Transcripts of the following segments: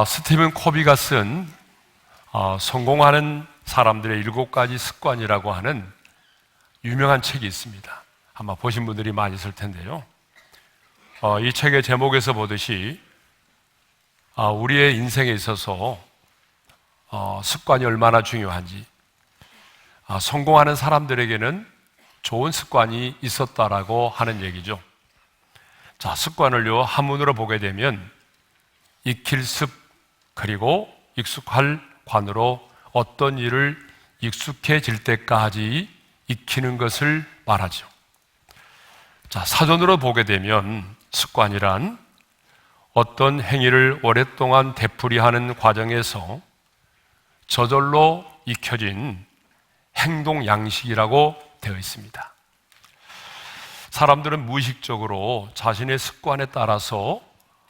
스티븐 코비가 쓴 성공하는 사람들의 7가지 습관이라고 하는 유명한 책이 있습니다. 아마 보신 분들이 많이 있을 텐데요. 이 책의 제목에서 보듯이 우리의 인생에 있어서 습관이 얼마나 중요한지, 성공하는 사람들에게는 좋은 습관이 있었다라고 하는 얘기죠. 자, 습관을요, 한문으로 보게 되면 익힐 습, 그리고 익숙할 관으로 어떤 일을 익숙해질 때까지 익히는 것을 말하죠. 자, 사전으로 보게 되면 습관이란 어떤 행위를 오랫동안 되풀이하는 과정에서 저절로 익혀진 행동 양식이라고 되어 있습니다. 사람들은 무의식적으로 자신의 습관에 따라서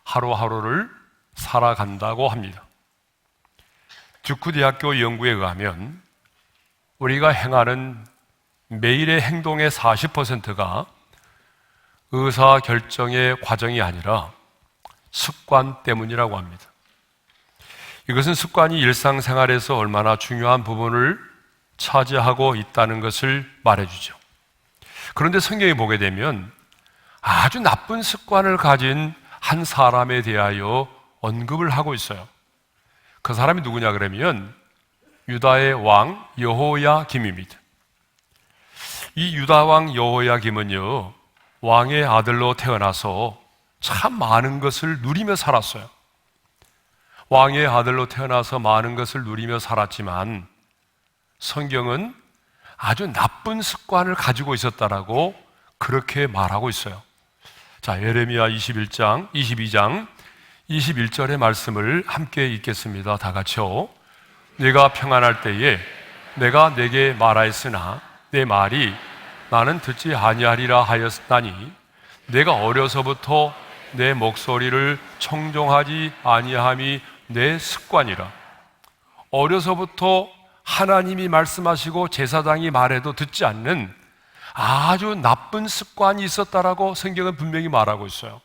하루하루를 살아간다고 합니다. 듀크 대학교 연구에 의하면 우리가 행하는 매일의 행동의 40%가 의사결정의 과정이 아니라 습관 때문이라고 합니다. 이것은 습관이 일상생활에서 얼마나 중요한 부분을 차지하고 있다는 것을 말해주죠. 그런데 성경에 보게 되면 아주 나쁜 습관을 가진 한 사람에 대하여 언급을 하고 있어요. 그 사람이 누구냐 그러면 유다의 왕 여호야김입니다. 이 유다 왕 여호야김은요, 왕의 아들로 태어나서 참 많은 것을 누리며 살았어요. 왕의 아들로 태어나서 많은 것을 누리며 살았지만 성경은 아주 나쁜 습관을 가지고 있었다라고 그렇게 말하고 있어요. 자, 예레미야 22장 21절의 말씀을 함께 읽겠습니다. 다 같이요. 네가 평안할 때에 내가 내게 말하였으나 내 말이 나는 듣지 아니하리라 하였다니 내가 어려서부터 내 목소리를 청종하지 아니함이 내 습관이라. 어려서부터 하나님이 말씀하시고 제사장이 말해도 듣지 않는 아주 나쁜 습관이 있었다라고 성경은 분명히 말하고 있어요.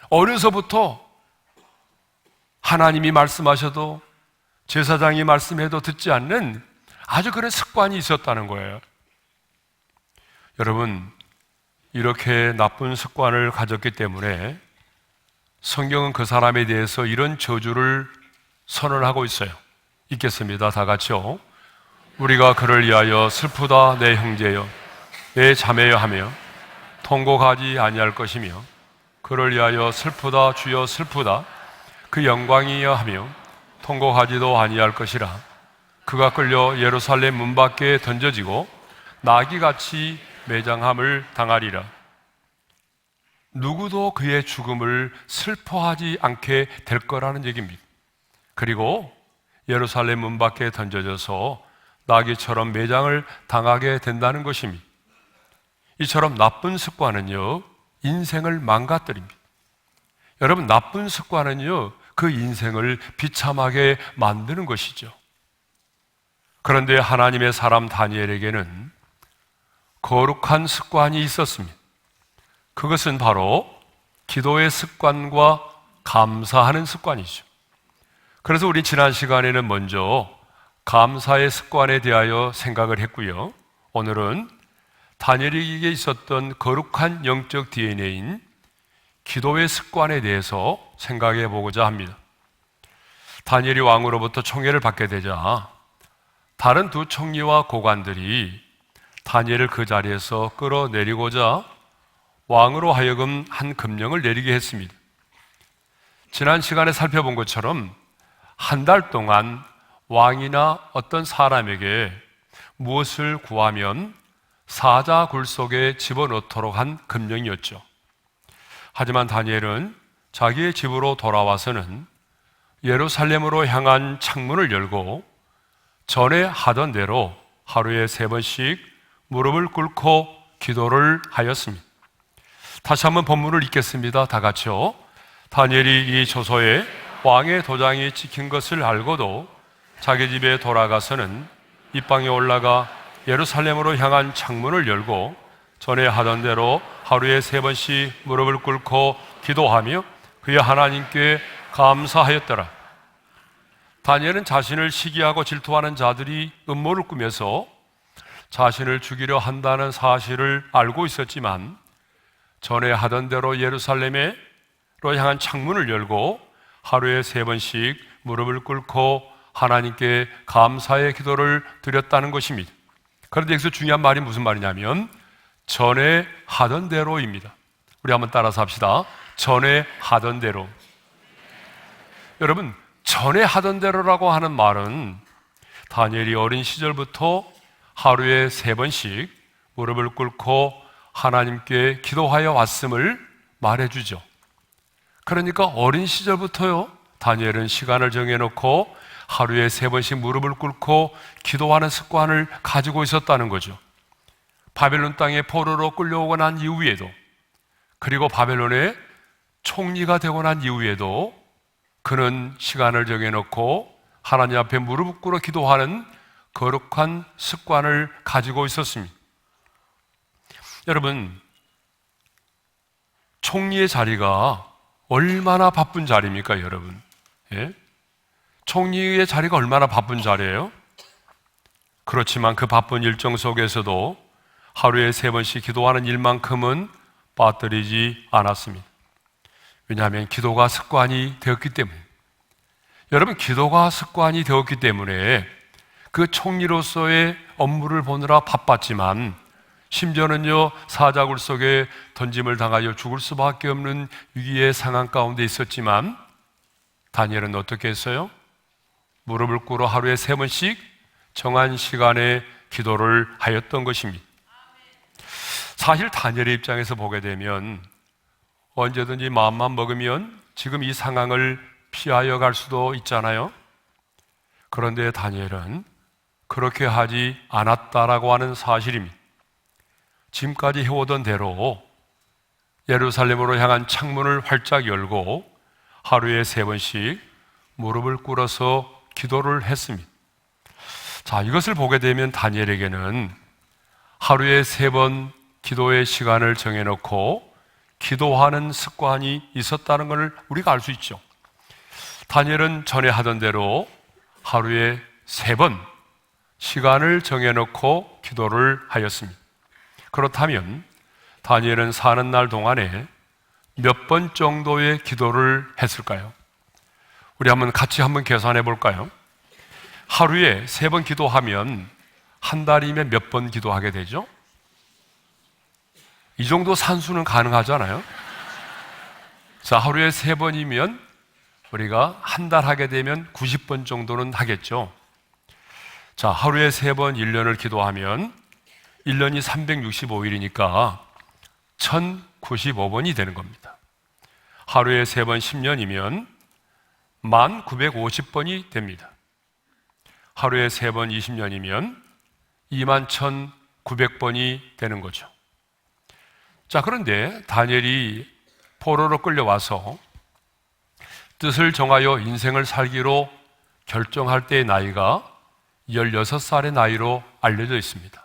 어려서부터 하나님이 말씀하셔도 제사장이 말씀해도 듣지 않는 아주 그런 습관이 있었다는 거예요. 여러분, 이렇게 나쁜 습관을 가졌기 때문에 성경은 그 사람에 대해서 이런 저주를 선언하고 있어요. 읽겠습니다. 다 같이요. 우리가 그를 위하여 슬프다 내 형제여 내 자매여 하며 통곡하지 아니할 것이며 그를 위하여 슬프다 주여 슬프다 그 영광이여 하며 통곡하지도 아니할 것이라. 그가 끌려 예루살렘 문 밖에 던져지고 나귀같이 매장함을 당하리라. 누구도 그의 죽음을 슬퍼하지 않게 될 거라는 얘기입니다. 그리고 예루살렘 문 밖에 던져져서 나귀처럼 매장을 당하게 된다는 것입니다. 이처럼 나쁜 습관은요, 인생을 망가뜨립니다. 여러분, 나쁜 습관은요, 그 인생을 비참하게 만드는 것이죠. 그런데 하나님의 사람 다니엘에게는 거룩한 습관이 있었습니다. 그것은 바로 기도의 습관과 감사하는 습관이죠. 그래서 우리 지난 시간에는 먼저 감사의 습관에 대하여 생각을 했고요. 오늘은 다니엘에게 있었던 거룩한 영적 DNA인 기도의 습관에 대해서 생각해 보고자 합니다. 다니엘이 왕으로부터 총애를 받게 되자 다른 두 총리와 고관들이 다니엘을 그 자리에서 끌어내리고자 왕으로 하여금 한 금령을 내리게 했습니다. 지난 시간에 살펴본 것처럼 한 달 동안 왕이나 어떤 사람에게 무엇을 구하면 사자 굴 속에 집어넣도록 한 금령이었죠. 하지만 다니엘은 자기의 집으로 돌아와서는 예루살렘으로 향한 창문을 열고 전에 하던 대로 하루에 3번씩 무릎을 꿇고 기도를 하였습니다. 다시 한번 본문을 읽겠습니다. 다 같이요. 다니엘이 이 조서에 왕의 도장이 찍힌 것을 알고도 자기 집에 돌아가서는 입방에 올라가 예루살렘으로 향한 창문을 열고 전에 하던 대로 하루에 3번씩 무릎을 꿇고 기도하며 그의 하나님께 감사하였더라. 다니엘은 자신을 시기하고 질투하는 자들이 음모를 꾸며서 자신을 죽이려 한다는 사실을 알고 있었지만 전에 하던 대로 예루살렘으로 향한 창문을 열고 하루에 3번씩 무릎을 꿇고 하나님께 감사의 기도를 드렸다는 것입니다. 그런데 여기서 중요한 말이 무슨 말이냐면 전에 하던 대로입니다. 우리 한번 따라서 합시다. 전에 하던 대로. 여러분, 전에 하던 대로라고 하는 말은 다니엘이 어린 시절부터 하루에 3번씩 무릎을 꿇고 하나님께 기도하여 왔음을 말해주죠. 그러니까 어린 시절부터요, 다니엘은 시간을 정해놓고 하루에 3번씩 무릎을 꿇고 기도하는 습관을 가지고 있었다는 거죠. 바벨론 땅에 포로로 끌려오고 난 이후에도, 그리고 바벨론의 총리가 되고 난 이후에도 그는 시간을 정해놓고 하나님 앞에 무릎 꿇어 기도하는 거룩한 습관을 가지고 있었습니다. 여러분, 총리의 자리가 얼마나 바쁜 자리입니까, 여러분? 예? 총리의 자리가 얼마나 바쁜 자리예요? 그렇지만 그 바쁜 일정 속에서도 하루에 3번씩 기도하는 일만큼은 빠뜨리지 않았습니다. 왜냐하면 기도가 습관이 되었기 때문에. 여러분, 기도가 습관이 되었기 때문에 그 총리로서의 업무를 보느라 바빴지만 심지어는요, 사자굴 속에 던짐을 당하여 죽을 수밖에 없는 위기의 상황 가운데 있었지만 다니엘은 어떻게 했어요? 무릎을 꿇어 하루에 3번씩 정한 시간에 기도를 하였던 것입니다. 사실 다니엘의 입장에서 보게 되면 언제든지 마음만 먹으면 지금 이 상황을 피하여 갈 수도 있잖아요. 그런데 다니엘은 그렇게 하지 않았다라고 하는 사실입니다. 지금까지 해오던 대로 예루살렘으로 향한 창문을 활짝 열고 하루에 3번씩 무릎을 꿇어서 기도를 했습니다. 자, 이것을 보게 되면 다니엘에게는 하루에 3번 기도의 시간을 정해놓고 기도하는 습관이 있었다는 것을 우리가 알 수 있죠. 다니엘은 전에 하던 대로 하루에 3번 시간을 정해놓고 기도를 하였습니다. 그렇다면 다니엘은 사는 날 동안에 몇 번 정도의 기도를 했을까요? 우리 같이 한번 계산해 볼까요? 하루에 3번 기도하면 한 달이면 몇 번 기도하게 되죠? 이 정도 산수는 가능하잖아요. 자, 하루에 3번이면 우리가 한 달 하게 되면 90번 정도는 하겠죠. 자, 하루에 3번 1년을 기도하면 1년이 365일이니까 1095번이 되는 겁니다. 하루에 3번 10년이면 1950번이 됩니다. 하루에 3번 20년이면 21,900번이 되는 거죠. 자, 그런데 다니엘이 포로로 끌려와서 뜻을 정하여 인생을 살기로 결정할 때의 나이가 16살의 나이로 알려져 있습니다.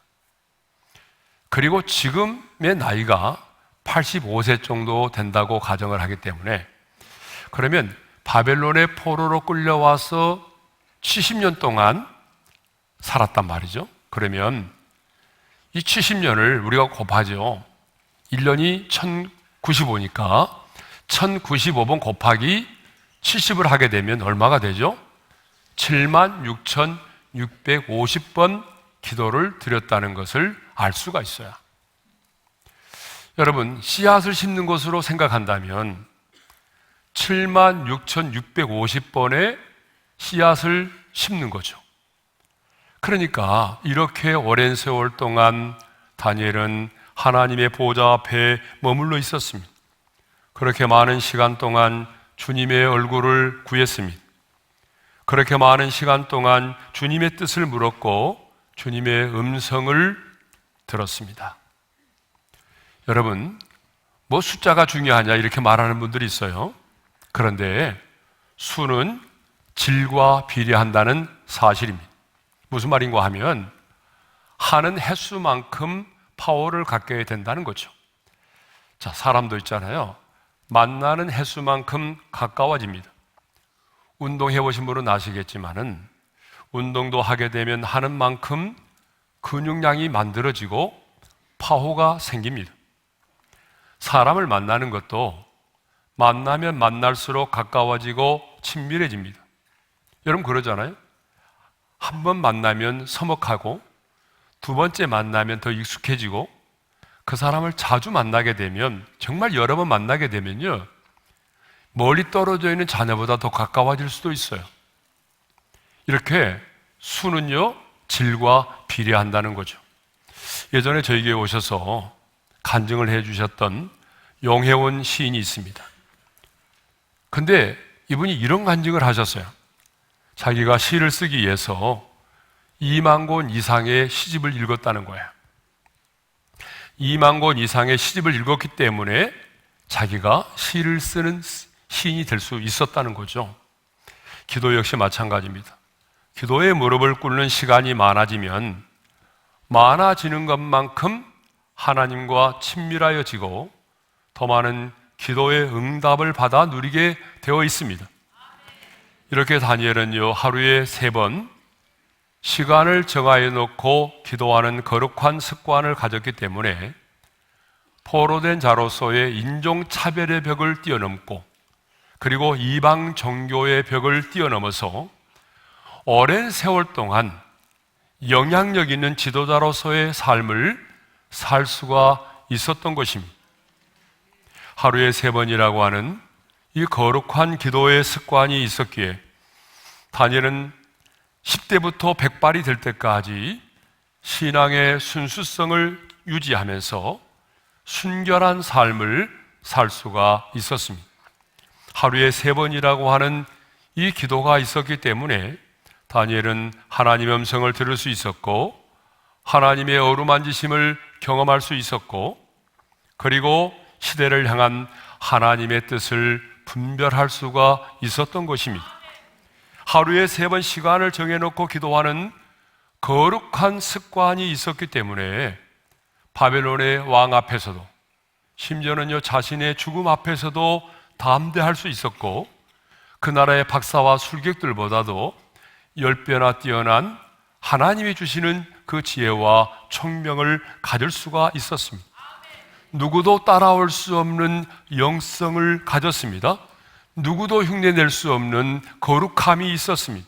그리고 지금의 나이가 85세 정도 된다고 가정을 하기 때문에, 그러면 바벨론의 포로로 끌려와서 70년 동안 살았단 말이죠. 그러면 이 70년을 우리가 곱하죠. 1년이 1095니까 1095번 곱하기 70을 하게 되면 얼마가 되죠? 76,650번 기도를 드렸다는 것을 알 수가 있어요. 여러분, 씨앗을 심는 것으로 생각한다면 76,650번의 씨앗을 심는 거죠. 그러니까 이렇게 오랜 세월 동안 다니엘은 하나님의 보좌 앞에 머물러 있었습니다. 그렇게 많은 시간 동안 주님의 얼굴을 구했습니다. 그렇게 많은 시간 동안 주님의 뜻을 물었고 주님의 음성을 들었습니다. 여러분, 뭐 숫자가 중요하냐 이렇게 말하는 분들이 있어요. 그런데 수는 질과 비례한다는 사실입니다. 무슨 말인가 하면 하는 횟수만큼 파워를 갖게 된다는 거죠. 자, 사람도 있잖아요. 만나는 횟수만큼 가까워집니다. 운동해 보신 분은 아시겠지만은 운동도 하게 되면 하는 만큼 근육량이 만들어지고 파호가 생깁니다. 사람을 만나는 것도 만나면 만날수록 가까워지고 친밀해집니다. 여러분 그러잖아요. 한 번 만나면 서먹하고 두 번째 만나면 더 익숙해지고 그 사람을 자주 만나게 되면 정말 여러 번 만나게 되면요 멀리 떨어져 있는 자녀보다 더 가까워질 수도 있어요. 이렇게 수는요 질과 비례한다는 거죠. 예전에 저에게 오셔서 간증을 해주셨던 용혜원 시인이 있습니다. 근데 이분이 이런 간증을 하셨어요. 자기가 시를 쓰기 위해서 2만 권 이상의 시집을 읽었다는 거예요. 2만 권 이상의 시집을 읽었기 때문에 자기가 시를 쓰는 시인이 될 수 있었다는 거죠. 기도 역시 마찬가지입니다. 기도에 무릎을 꿇는 시간이 많아지면 많아지는 것만큼 하나님과 친밀하여지고 더 많은 기도의 응답을 받아 누리게 되어 있습니다. 이렇게 다니엘은요 하루에 3번 시간을 정하여 놓고 기도하는 거룩한 습관을 가졌기 때문에 포로된 자로서의 인종차별의 벽을 뛰어넘고 그리고 이방 종교의 벽을 뛰어넘어서 오랜 세월 동안 영향력 있는 지도자로서의 삶을 살 수가 있었던 것입니다. 하루에 3번이라고 하는 이 거룩한 기도의 습관이 있었기에 다니엘은 10대부터 100발이 될 때까지 신앙의 순수성을 유지하면서 순결한 삶을 살 수가 있었습니다. 하루에 3번이라고 하는 이 기도가 있었기 때문에 다니엘은 하나님의 음성을 들을 수 있었고 하나님의 어루만지심을 경험할 수 있었고 그리고 시대를 향한 하나님의 뜻을 분별할 수가 있었던 것입니다. 하루에 3번 시간을 정해놓고 기도하는 거룩한 습관이 있었기 때문에 바벨론의 왕 앞에서도 심지어는요 자신의 죽음 앞에서도 담대할 수 있었고 그 나라의 박사와 술객들보다도 10배나 뛰어난 하나님이 주시는 그 지혜와 총명을 가질 수가 있었습니다. 누구도 따라올 수 없는 영성을 가졌습니다. 누구도 흉내낼 수 없는 거룩함이 있었습니다.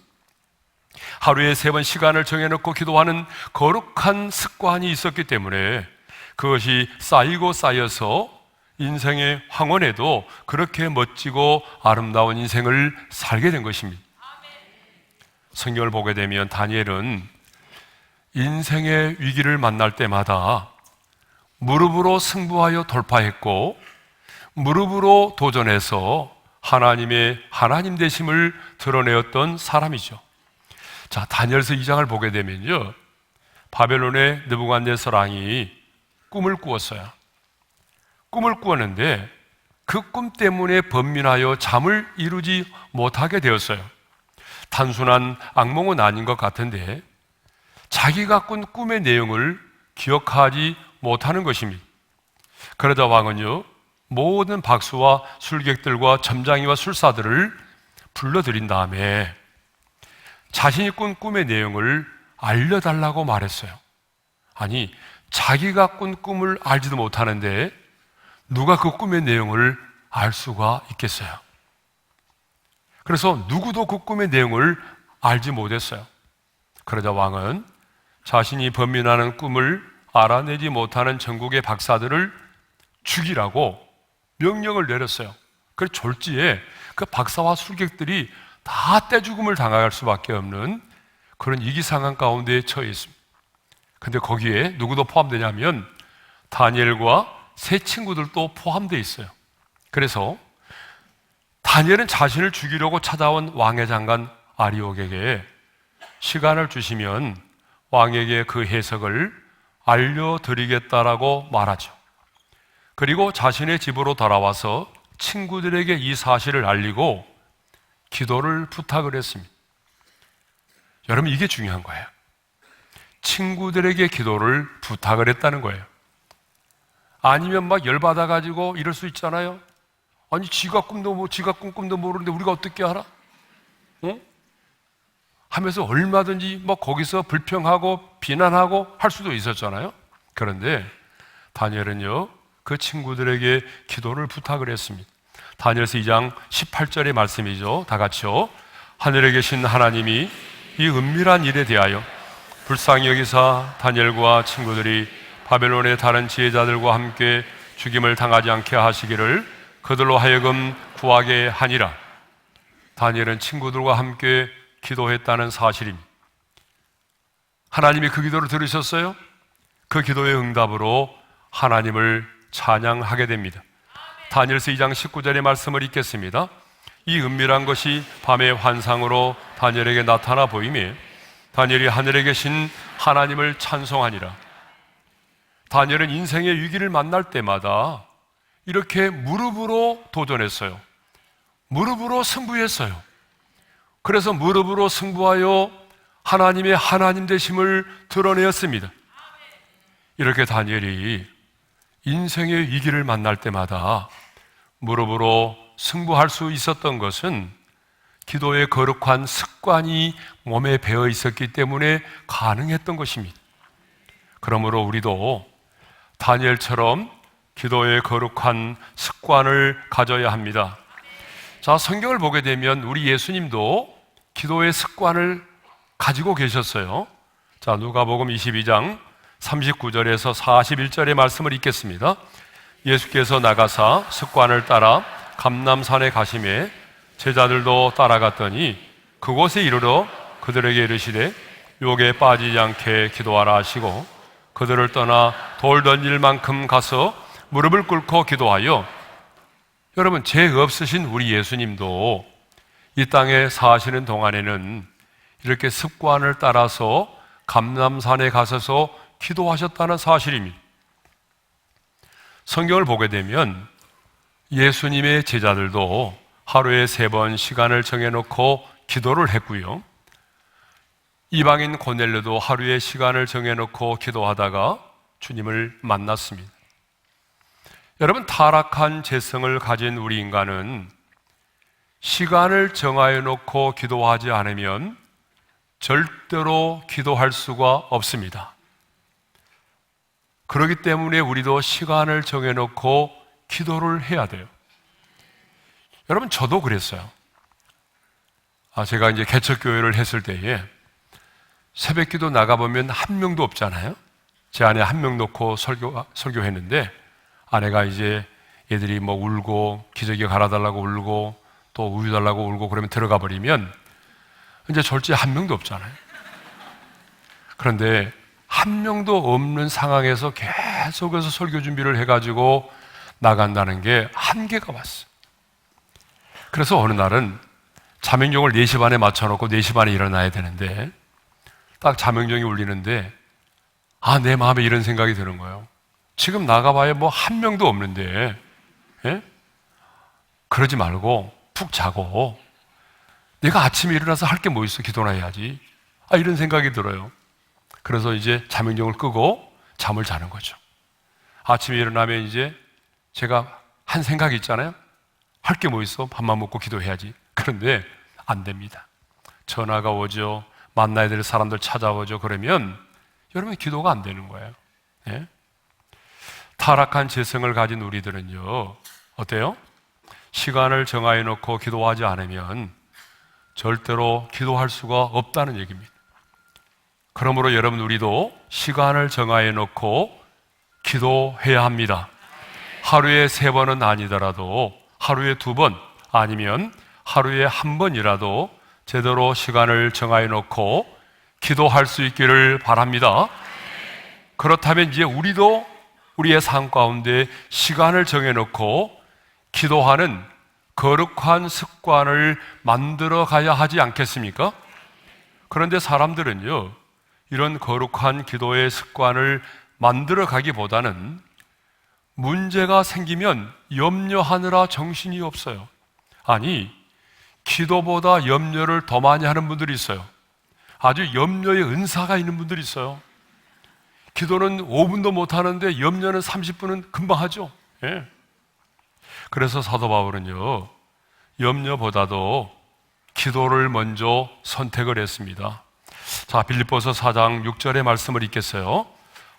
하루에 3번 시간을 정해놓고 기도하는 거룩한 습관이 있었기 때문에 그것이 쌓이고 쌓여서 인생의 황혼에도 그렇게 멋지고 아름다운 인생을 살게 된 것입니다. 성경을 보게 되면 다니엘은 인생의 위기를 만날 때마다 무릎으로 승부하여 돌파했고 무릎으로 도전해서 하나님의 하나님 되심을 드러내었던 사람이죠. 자, 다니엘서 2장을 보게 되면요 바벨론의 느부갓네살 왕이 꿈을 꾸었어요. 꿈을 꾸었는데 그 꿈 때문에 번민하여 잠을 이루지 못하게 되었어요. 단순한 악몽은 아닌 것 같은데 자기가 꾼 꿈의 내용을 기억하지 못하는 것입니다. 그러자 왕은요 모든 박수와 술객들과 점장이와 술사들을 불러들인 다음에 자신이 꾼 꿈의 내용을 알려달라고 말했어요. 아니 자기가 꾼 꿈을 알지도 못하는데 누가 그 꿈의 내용을 알 수가 있겠어요? 그래서 누구도 그 꿈의 내용을 알지 못했어요. 그러자 왕은 자신이 번민하는 꿈을 알아내지 못하는 전국의 박사들을 죽이라고 명령을 내렸어요. 그래서 졸지에 그 박사와 술객들이 다 떼죽음을 당할 수밖에 없는 그런 위기 상황 가운데 처해 있습니다. 근데 거기에 누구도 포함되냐면 다니엘과 세 친구들도 포함되어 있어요. 그래서 다니엘은 자신을 죽이려고 찾아온 왕의 장관 아리옥에게 시간을 주시면 왕에게 그 해석을 알려드리겠다라고 말하죠. 그리고 자신의 집으로 돌아와서 친구들에게 이 사실을 알리고 기도를 부탁을 했습니다. 여러분 이게 중요한 거예요. 친구들에게 기도를 부탁을 했다는 거예요. 아니면 막 열받아가지고 이럴 수 있잖아요. 아니 지가 꿈도 지가 꾼 꿈도 모르는데 우리가 어떻게 알아? 어? 하면서 얼마든지 뭐 거기서 불평하고 비난하고 할 수도 있었잖아요. 그런데 다니엘은요, 그 친구들에게 기도를 부탁을 했습니다. 다니엘서 2장 18절의 말씀이죠. 다 같이요. 하늘에 계신 하나님이 이 은밀한 일에 대하여 불쌍히 여기사 다니엘과 친구들이 바벨론의 다른 지혜자들과 함께 죽임을 당하지 않게 하시기를 그들로 하여금 구하게 하니라. 다니엘은 친구들과 함께 기도했다는 사실입니다. 하나님이 그 기도를 들으셨어요? 그 기도의 응답으로 하나님을 찬양하게 됩니다. 다니엘서 2장 19절의 말씀을 읽겠습니다. 이 은밀한 것이 밤의 환상으로 다니엘에게 나타나 보이며 다니엘이 하늘에 계신 하나님을 찬송하니라. 다니엘은 인생의 위기를 만날 때마다 이렇게 무릎으로 도전했어요. 무릎으로 승부했어요. 그래서 무릎으로 승부하여 하나님의 하나님 되심을 드러내었습니다. 이렇게 다니엘이 인생의 위기를 만날 때마다 무릎으로 승부할 수 있었던 것은 기도의 거룩한 습관이 몸에 배어 있었기 때문에 가능했던 것입니다. 그러므로 우리도 다니엘처럼 기도의 거룩한 습관을 가져야 합니다. 자, 성경을 보게 되면 우리 예수님도 기도의 습관을 가지고 계셨어요. 자, 누가복음 22장 39절에서 41절의 말씀을 읽겠습니다. 예수께서 나가사 습관을 따라 감람산에 가시매 제자들도 따라갔더니 그곳에 이르러 그들에게 이르시되 유혹에 빠지지 않게 기도하라 하시고 그들을 떠나 돌 던질 만큼 가서 무릎을 꿇고 기도하여, 여러분, 죄 없으신 우리 예수님도 이 땅에 사시는 동안에는 이렇게 습관을 따라서 감람산에 가셔서 기도하셨다는 사실입니다. 성경을 보게 되면 예수님의 제자들도 하루에 3번 시간을 정해놓고 기도를 했고요. 이방인 고넬료도 하루에 시간을 정해놓고 기도하다가 주님을 만났습니다. 여러분, 타락한 죄성을 가진 우리 인간은 시간을 정하여 놓고 기도하지 않으면 절대로 기도할 수가 없습니다. 그렇기 때문에 우리도 시간을 정해놓고 기도를 해야 돼요. 여러분, 저도 그랬어요. 제가 이제 개척교회를 했을 때에 새벽 기도 나가보면 한 명도 없잖아요. 제 안에 한 명 놓고 설교했는데 아내가 이제 애들이 뭐 울고 기저귀 갈아달라고 울고 또 우유 달라고 울고 그러면 들어가 버리면 이제 졸지에 한 명도 없잖아요. 그런데 한 명도 없는 상황에서 계속해서 설교 준비를 해가지고 나간다는 게 한계가 왔어요. 그래서 어느 날은 자명종을 4시 반에 맞춰놓고 4시 반에 일어나야 되는데 딱 자명종이 울리는데 내 마음에 이런 생각이 드는 거예요. 지금 나가봐야 뭐 한 명도 없는데, 예? 그러지 말고 푹 자고 내가 아침에 일어나서 할 게 뭐 있어? 기도나 해야지. 이런 생각이 들어요. 그래서 이제 자명종을 끄고 잠을 자는 거죠. 아침에 일어나면 이제 제가 한 생각이 있잖아요. 할 게 뭐 있어? 밥만 먹고 기도해야지. 그런데 안 됩니다. 전화가 오죠. 만나야 될 사람들 찾아오죠. 그러면 여러분 기도가 안 되는 거예요. 예? 타락한 죄성을 가진 우리들은요, 어때요? 시간을 정하여 놓고 기도하지 않으면 절대로 기도할 수가 없다는 얘기입니다. 그러므로 여러분, 우리도 시간을 정하여 놓고 기도해야 합니다. 하루에 3번은 아니더라도 하루에 2번 아니면 하루에 1번이라도 제대로 시간을 정하여 놓고 기도할 수 있기를 바랍니다. 그렇다면 이제 우리도 우리의 삶 가운데 시간을 정해놓고 기도하는 거룩한 습관을 만들어 가야 하지 않겠습니까? 그런데 사람들은요, 이런 거룩한 기도의 습관을 만들어 가기보다는 문제가 생기면 염려하느라 정신이 없어요. 아니, 기도보다 염려를 더 많이 하는 분들이 있어요. 아주 염려의 은사가 있는 분들이 있어요. 기도는 5분도 못 하는데 염려는 30분은 금방 하죠. 예. 그래서 사도 바울은요, 염려보다도 기도를 먼저 선택을 했습니다. 자, 빌립보서 4장 6절의 말씀을 읽겠어요.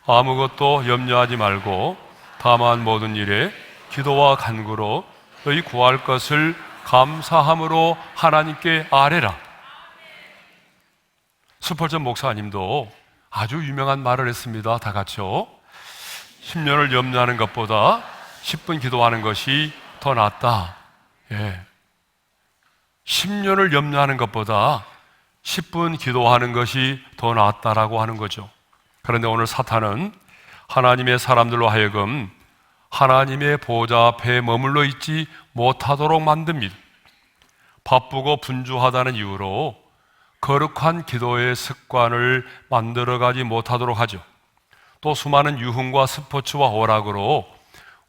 아무것도 염려하지 말고 다만 모든 일에 기도와 간구로 너희 구할 것을 감사함으로 하나님께 아뢰라. 스펄전 목사님도 아주 유명한 말을 했습니다. 다 같이요. 10년을 염려하는 것보다 10분 기도하는 것이 더 낫다. 예. 10년을 염려하는 것보다 10분 기도하는 것이 더 낫다라고 하는 거죠. 그런데 오늘 사탄은 하나님의 사람들로 하여금 하나님의 보좌 앞에 머물러 있지 못하도록 만듭니다. 바쁘고 분주하다는 이유로 거룩한 기도의 습관을 만들어가지 못하도록 하죠. 또 수많은 유흥과 스포츠와 오락으로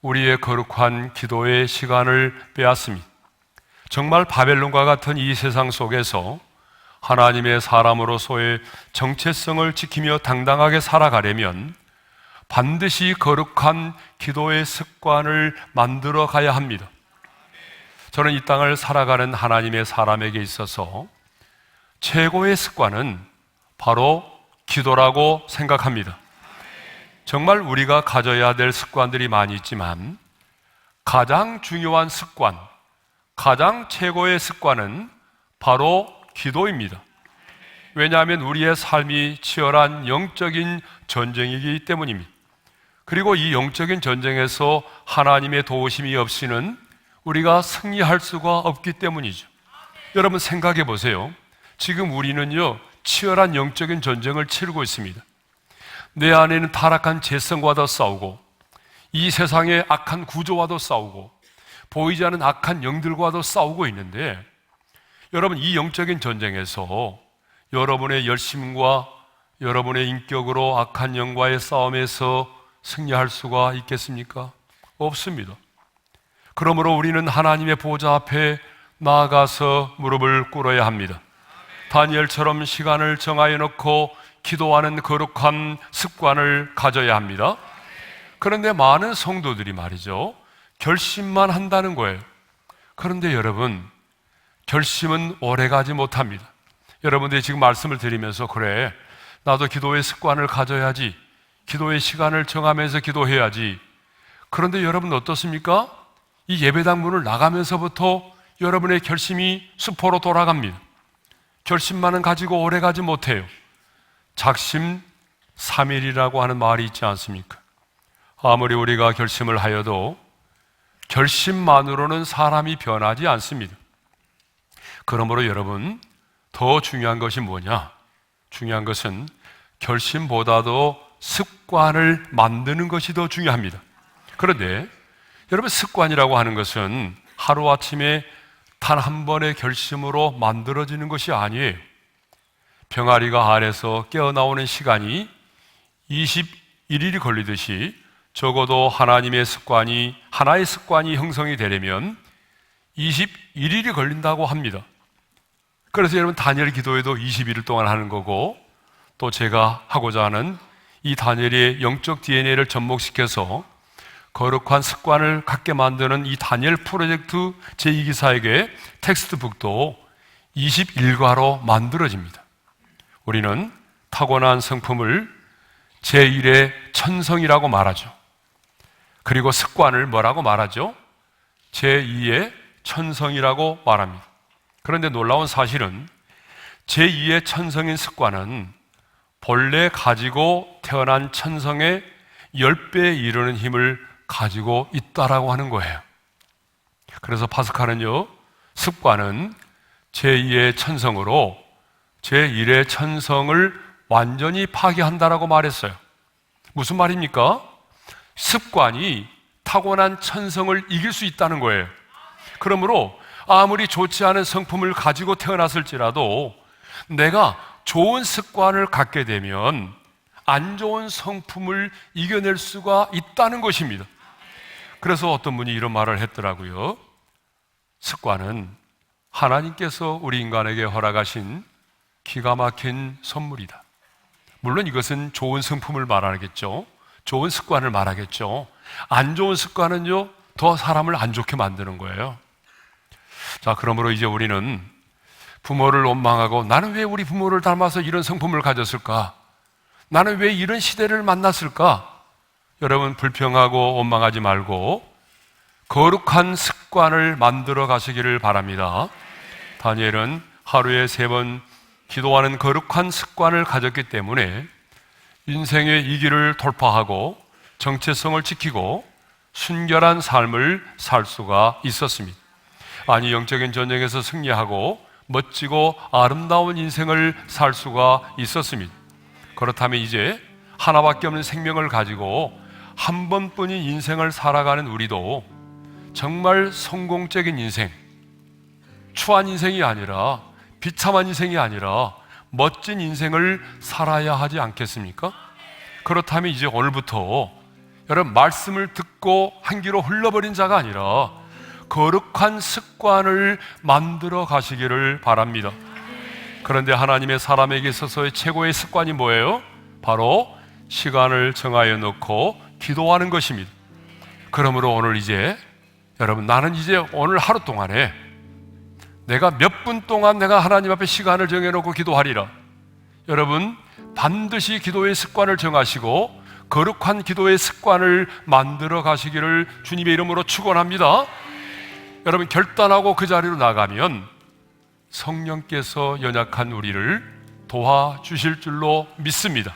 우리의 거룩한 기도의 시간을 빼앗습니다. 정말 바벨론과 같은 이 세상 속에서 하나님의 사람으로서의 정체성을 지키며 당당하게 살아가려면 반드시 거룩한 기도의 습관을 만들어 가야 합니다. 저는 이 땅을 살아가는 하나님의 사람에게 있어서 최고의 습관은 바로 기도라고 생각합니다. 정말 우리가 가져야 될 습관들이 많이 있지만 가장 중요한 습관, 가장 최고의 습관은 바로 기도입니다. 왜냐하면 우리의 삶이 치열한 영적인 전쟁이기 때문입니다. 그리고 이 영적인 전쟁에서 하나님의 도우심이 없이는 우리가 승리할 수가 없기 때문이죠. 여러분 생각해 보세요. 지금 우리는요 치열한 영적인 전쟁을 치르고 있습니다. 내 안에는 타락한 죄성과도 싸우고 이 세상의 악한 구조와도 싸우고 보이지 않는 악한 영들과도 싸우고 있는데 여러분 이 영적인 전쟁에서 여러분의 열심과 여러분의 인격으로 악한 영과의 싸움에서 승리할 수가 있겠습니까? 없습니다. 그러므로 우리는 하나님의 보좌 앞에 나아가서 무릎을 꿇어야 합니다. 다니엘처럼 시간을 정하여 놓고 기도하는 거룩한 습관을 가져야 합니다. 그런데 많은 성도들이 말이죠 결심만 한다는 거예요. 그런데 여러분 결심은 오래가지 못합니다. 여러분들이 지금 말씀을 드리면서 그래 나도 기도의 습관을 가져야지, 기도의 시간을 정하면서 기도해야지. 그런데 여러분 어떻습니까? 이 예배당 문을 나가면서부터 여러분의 결심이 수포로 돌아갑니다. 결심만은 가지고 오래가지 못해요. 작심 삼일이라고 하는 말이 있지 않습니까? 아무리 우리가 결심을 하여도 결심만으로는 사람이 변하지 않습니다. 그러므로 여러분 더 중요한 것이 뭐냐? 중요한 것은 결심보다도 습관을 만드는 것이 더 중요합니다. 그런데 여러분 습관이라고 하는 것은 하루아침에 단 한 번의 결심으로 만들어지는 것이 아니에요. 병아리가 알에서 깨어나오는 시간이 21일이 걸리듯이 적어도 하나의 습관이 형성이 되려면 21일이 걸린다고 합니다. 그래서 여러분 다니엘 기도에도 21일 동안 하는 거고, 또 제가 하고자 하는 이 다니엘의 영적 DNA를 접목시켜서 거룩한 습관을 갖게 만드는 이 다니엘 프로젝트 제2기사에게 텍스트북도 21과로 만들어집니다. 우리는 타고난 성품을 제1의 천성이라고 말하죠. 그리고 습관을 뭐라고 말하죠? 제2의 천성이라고 말합니다. 그런데 놀라운 사실은 제2의 천성인 습관은 본래 가지고 태어난 천성의 10배에 이르는 힘을 가지고 있다라고 하는 거예요. 그래서 파스칼은요, 습관은 제2의 천성으로 제1의 천성을 완전히 파괴한다라고 말했어요. 무슨 말입니까? 습관이 타고난 천성을 이길 수 있다는 거예요. 그러므로 아무리 좋지 않은 성품을 가지고 태어났을지라도 내가 좋은 습관을 갖게 되면 안 좋은 성품을 이겨낼 수가 있다는 것입니다. 그래서 어떤 분이 이런 말을 했더라고요. 습관은 하나님께서 우리 인간에게 허락하신 기가 막힌 선물이다. 물론 이것은 좋은 성품을 말하겠죠. 좋은 습관을 말하겠죠. 안 좋은 습관은요, 더 사람을 안 좋게 만드는 거예요. 자, 그러므로 이제 우리는 부모를 원망하고 나는 왜 우리 부모를 닮아서 이런 성품을 가졌을까? 나는 왜 이런 시대를 만났을까? 여러분, 불평하고 원망하지 말고 거룩한 습관을 만들어 가시기를 바랍니다. 다니엘은 하루에 3번 기도하는 거룩한 습관을 가졌기 때문에 인생의 이 길을 돌파하고 정체성을 지키고 순결한 삶을 살 수가 있었습니다. 아니, 영적인 전쟁에서 승리하고 멋지고 아름다운 인생을 살 수가 있었습니다. 그렇다면 이제 하나밖에 없는 생명을 가지고 한 번뿐인 인생을 살아가는 우리도 정말 성공적인 인생, 추한 인생이 아니라, 비참한 인생이 아니라 멋진 인생을 살아야 하지 않겠습니까? 그렇다면 이제 오늘부터 여러분, 말씀을 듣고 한 귀로 흘러버린 자가 아니라 거룩한 습관을 만들어 가시기를 바랍니다. 그런데 하나님의 사람에게 있어서의 최고의 습관이 뭐예요? 바로 시간을 정하여 놓고 기도하는 것입니다. 그러므로 오늘 이제 여러분, 나는 이제 오늘 하루 동안에 내가 몇 분 동안 내가 하나님 앞에 시간을 정해놓고 기도하리라. 여러분, 반드시 기도의 습관을 정하시고 거룩한 기도의 습관을 만들어 가시기를 주님의 이름으로 축원합니다. 여러분, 결단하고 그 자리로 나가면 성령께서 연약한 우리를 도와주실 줄로 믿습니다.